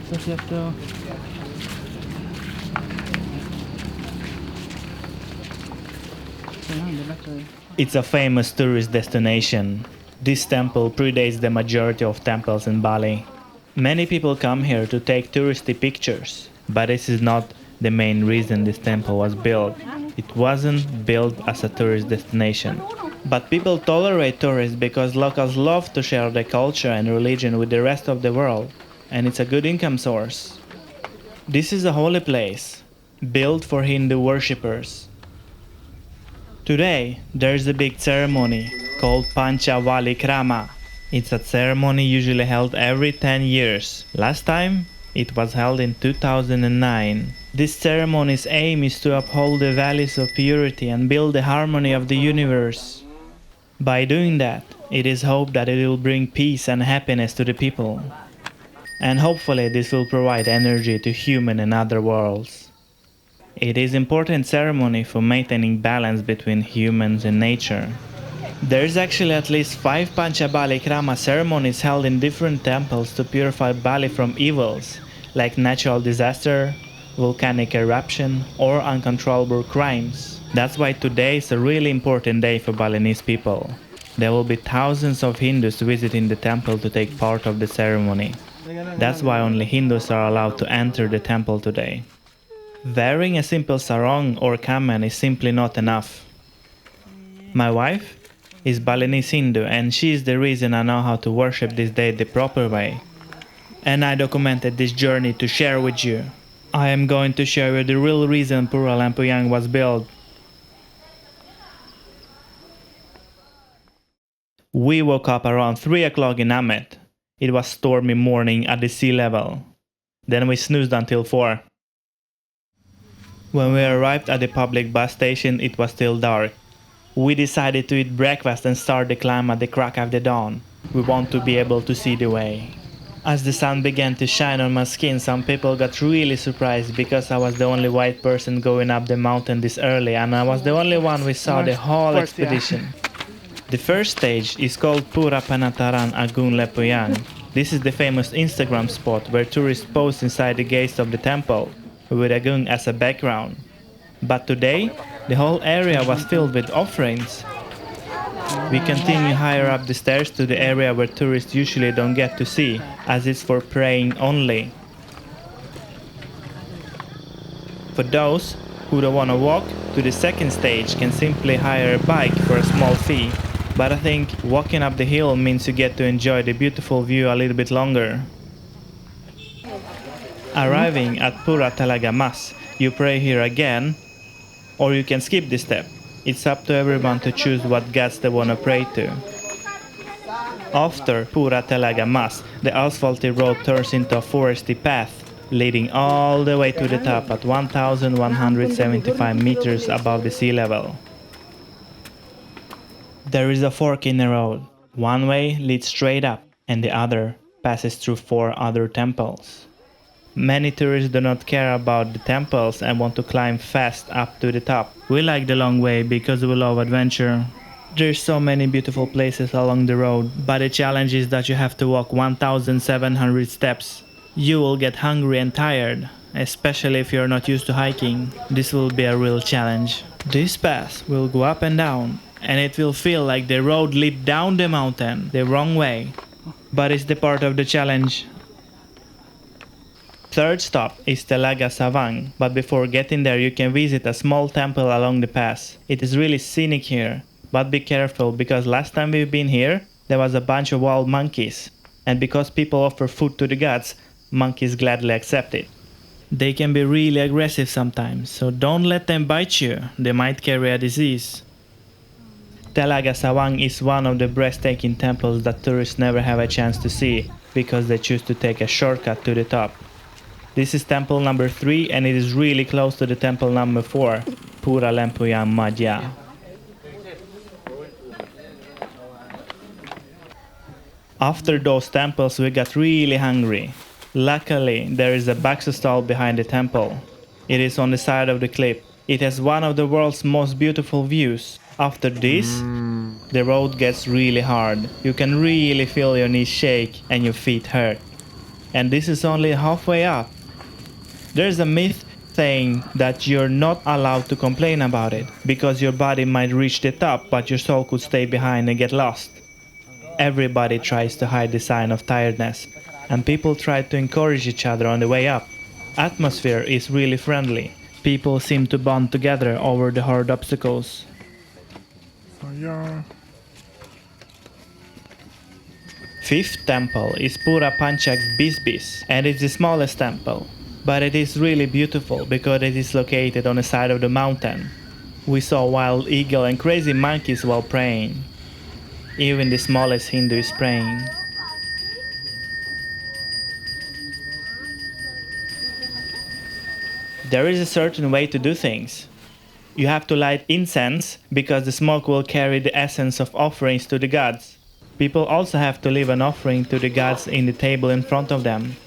So you have to... It's a famous tourist destination. This temple predates the majority of temples in Bali. Many people come here to take touristy pictures, but this is not the main reason this temple was built. It wasn't built as a tourist destination. But people tolerate tourists because locals love to share their culture and religion with the rest of the world, and it's a good income source. This is a holy place, built for Hindu worshippers. Today, there's a big ceremony called Panca Bali Krama. It's a ceremony usually held every 10 years. Last time, it was held in 2009. This ceremony's aim is to uphold the values of purity and build the harmony of the universe. By doing that, it is hoped that it will bring peace and happiness to the people. And hopefully this will provide energy to human and other worlds. It is an important ceremony for maintaining balance between humans and nature. There's actually at least 5 Panca Bali Krama ceremonies held in different temples to purify Bali from evils, like natural disaster, volcanic eruption, or uncontrollable crimes. That's why today is a really important day for Balinese people. There will be thousands of Hindus visiting the temple to take part of the ceremony. That's why only Hindus are allowed to enter the temple today. Wearing a simple sarong or kamen is simply not enough. My wife is Balinese Hindu and she is the reason I know how to worship this day the proper way. And I documented this journey to share with you. I am going to show you the real reason Pura Lempuyang was built. We woke up around 3 o'clock in Amet. It was stormy morning at the sea level. Then we snoozed until 4. When we arrived at the public bus station, it was still dark. We decided to eat breakfast and start the climb at the crack of the dawn. We want to be able to see the way. As the sun began to shine on my skin, some people got really surprised because I was the only white person going up the mountain this early and I was the only one who saw the whole expedition. The first stage is called Pura Penataran Lempuyang. This is the famous Instagram spot where tourists pose inside the gates of the temple, with a gung as a background. But today, the whole area was filled with offerings. We continue higher up the stairs to the area where tourists usually don't get to see, as it's for praying only. For those who don't want to walk to the second stage can simply hire a bike for a small fee. But I think walking up the hill means you get to enjoy the beautiful view a little bit longer. Arriving at Pura Talaga Mas, you pray here again, or you can skip this step. It's up to everyone to choose what gods they want to pray to. After Pura Talaga Mas, the asphalted road turns into a foresty path, leading all the way to the top at 1,175 meters above the sea level. There is a fork in the road. One way leads straight up, and the other passes through 4 other temples. Many tourists do not care about the temples and want to climb fast up to the top. We like the long way because we love adventure. There's so many beautiful places along the road, but the challenge is that you have to walk 1,700 steps. You will get hungry and tired, especially if you're not used to hiking. This will be a real challenge. This path will go up and down, and it will feel like the road leads down the mountain the wrong way. But it's the part of the challenge. Third stop is Telaga Savang, but before getting there you can visit a small temple along the pass. It is really scenic here, but be careful because last time we've been here, there was a bunch of wild monkeys. And because people offer food to the gods, monkeys gladly accept it. They can be really aggressive sometimes, so don't let them bite you, they might carry a disease. Telaga Savang is one of the breathtaking temples that tourists never have a chance to see, because they choose to take a shortcut to the top. This is temple number 3 and it is really close to the temple number 4, Pura Lempuyang Madhya. After those temples we got really hungry. Luckily, there is a bakso stall behind the temple. It is on the side of the cliff. It has one of the world's most beautiful views. After this, the road gets really hard. You can really feel your knees shake and your feet hurt. and this is only halfway up. There's a myth saying that you're not allowed to complain about it, because your body might reach the top but your soul could stay behind and get lost. Everybody tries to hide the sign of tiredness, and people try to encourage each other on the way up. Atmosphere is really friendly. People seem to bond together over the hard obstacles. Fifth temple is Pura Panchak Bisbis, and it's the smallest temple. But it is really beautiful because it is located on the side of the mountain. We saw wild eagle and crazy monkeys while praying. Even the smallest Hindu is praying. There is a certain way to do things. You have to light incense because the smoke will carry the essence of offerings to the gods. People also have to leave an offering to the gods in the table in front of them.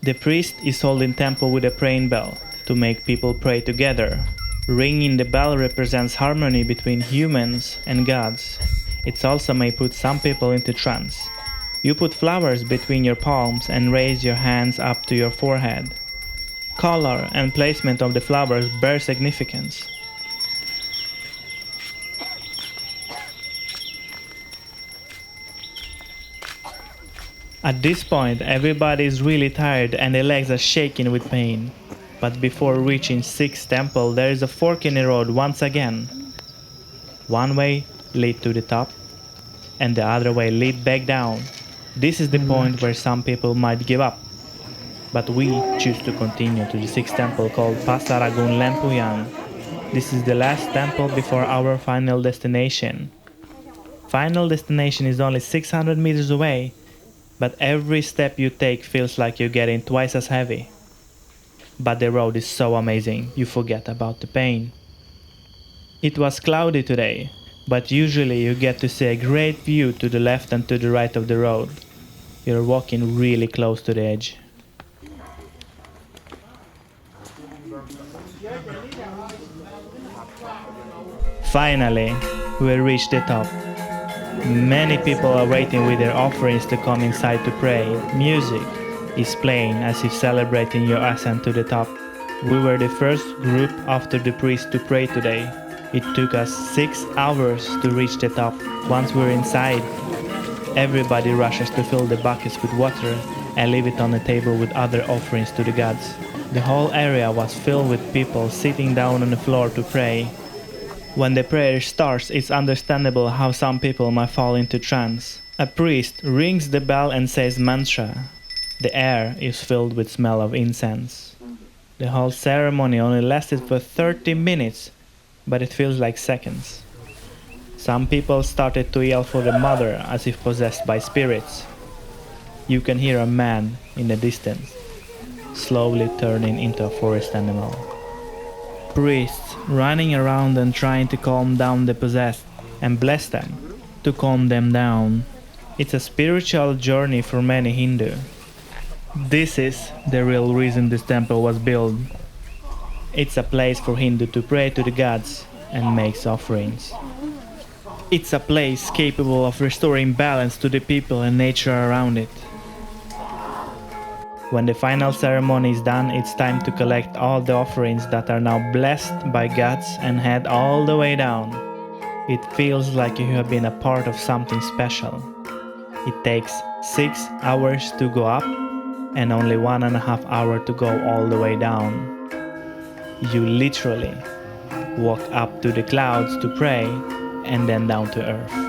The priest is holding temple with a praying bell to make people pray together. Ringing the bell represents harmony between humans and gods. It also may put some people into trance. You put flowers between your palms and raise your hands up to your forehead. Color and placement of the flowers bear significance. At this point, everybody is really tired and their legs are shaking with pain. But before reaching 6th temple, there is a fork in the road once again. One way leads to the top, and the other way leads back down. This is the point where some people might give up. But we choose to continue to the 6th temple called Penataran Lempuyang. This is the last temple before our final destination. Final destination is only 600 meters away. But every step you take feels like you're getting twice as heavy. But the road is so amazing, you forget about the pain. It was cloudy today, but usually you get to see a great view to the left and to the right of the road. You're walking really close to the edge. Finally, we reached the top. Many people are waiting with their offerings to come inside to pray. Music is playing as if celebrating your ascent to the top. We were the first group after the priest to pray today. It took us 6 hours to reach the top. Once we're inside, everybody rushes to fill the buckets with water and leave it on the table with other offerings to the gods. The whole area was filled with people sitting down on the floor to pray. When the prayer starts, it's understandable how some people might fall into trance. A priest rings the bell and says mantra. The air is filled with smell of incense. The whole ceremony only lasted for 30 minutes, but it feels like seconds. Some people started to yell for the mother as if possessed by spirits. You can hear a man in the distance, slowly turning into a forest animal. Priests running around and trying to calm down the possessed and bless them to calm them down. It's a spiritual journey for many Hindu. This is the real reason this temple was built. It's a place for Hindu to pray to the gods and make offerings. It's a place capable of restoring balance to the people and nature around it. When the final ceremony is done, it's time to collect all the offerings that are now blessed by gods and head all the way down. It feels like you have been a part of something special. It takes 6 hours to go up and only 1.5 hours to go all the way down. You literally walk up to the clouds to pray and then down to earth.